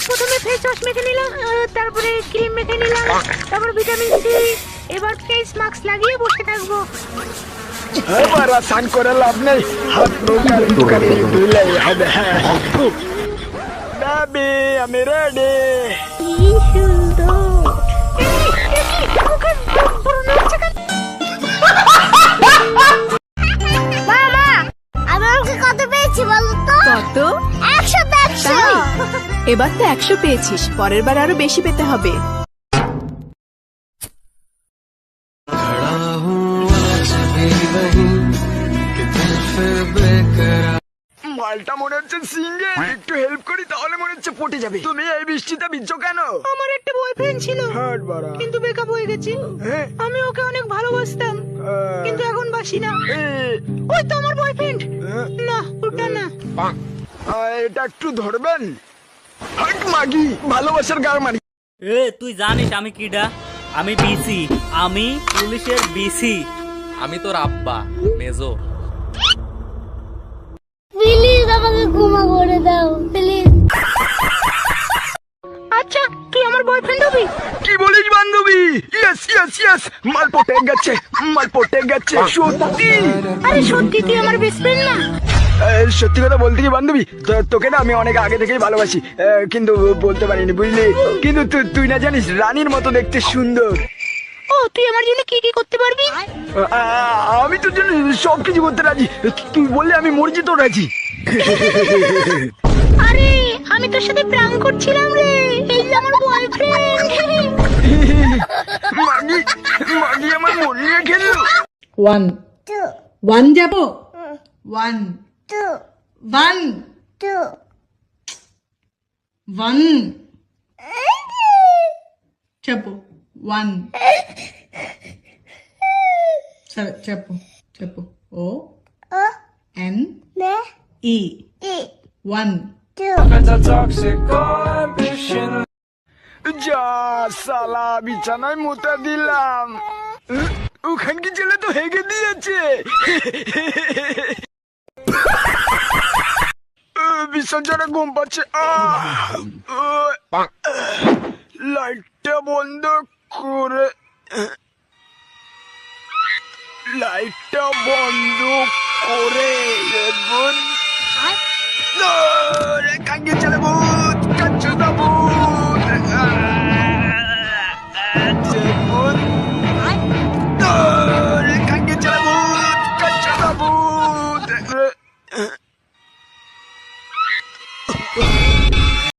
প্রথমে face wash মেখে নিলাম, তারপরে ক্রিম মেখে নিলাম, তারপর ভিটামিন সি। এবার ফেস মাস্ক লাগিয়ে বসে থাকবো। এবার স্নান করে লাভ নেই, হাত মুখ আর একটুখানি ধুলেই হবে। বেবি আমি রেডি। কি সুন্দর। মুখে ব্রণ হচ্ছে কেন? মামা, আমি অঙ্কে কত পেয়েছি বলো তো? কত? 100 100। এবার তো 100 পেয়েছিস, পরের বার আরো বেশি পেতে হবে। মালটা মনে হচ্ছে সিঙ্গে, একটু হেল্প করি তাহলে মনে হচ্ছে পটে যাবে। তুমি এই বৃষ্টিতে ভিজছো কেন? আমার একটা বয়ফ্রেন্ড ছিল, হাট বাড়া। কিন্তু ব্রেকআপ হয়ে গেছে। হ্যাঁ? আমি ওকে অনেক ভালোবাসতাম, কিন্তু এখন বাসি না। ওই তো আমার বয়ফ্রেন্ড। না ওটা না। এটা একটু ধরবেন? হাট মাগি, ভালোবাসার গার মারি। এ তুই জানিস আমি কিডা? আমি বিসি, আমি পুলিশের বিসি। আমি তোর আব্বা মেজর। প্লিজ আমাকে ক্ষমা করে দাও প্লিজ। আচ্ছা তুই আমার বয়ফ্রেন্ড হবি? কি বলিস বান্ধবী? ইয়েস ইয়েস ইয়েস, মাল পটে গেছে, মাল পটে গেছে সত্যি। আরে সত্যি তুই আমার বেস্ট ফ্রেন্ড না? সত্যি কথা বলতে কি বান্ধবী, তোকে না আমি অনেক আগে থেকেই ভালোবাসি, কিন্তু বলতে পারিনি বুঝলি। কিন্তু তুই না জানিস রানীর মতো দেখতে সুন্দর। ও তুই আমার জন্য কি কি করতে পারবি? আমি তোর জন্য সবকিছু করতে রাজি, তুই বললে আমি মরজি তো রাজি। আরে আমি তোর সাথে প্রাণ করছিলাম রে, এই যে আমার বয়ফ্রেন্ড। মাগি মাগি আমার মন নিয়ে খেললো। 1 2 1 যাবো 1 2 1 2 1 చెప్పు 1 సరే చెప్పు చెప్పు ఓ O ఎన్ N ఈ E 1 2 যা সালা বিছানায় মুতে দিলাম, ওখানকি ছেলে তো হেগে দিয়েছে। ভীষণ জোরে ঘুম পাচ্ছে। লাইটটা বন্ধ করে, লাইটটা বন্ধ করে কাঙ্গে চলে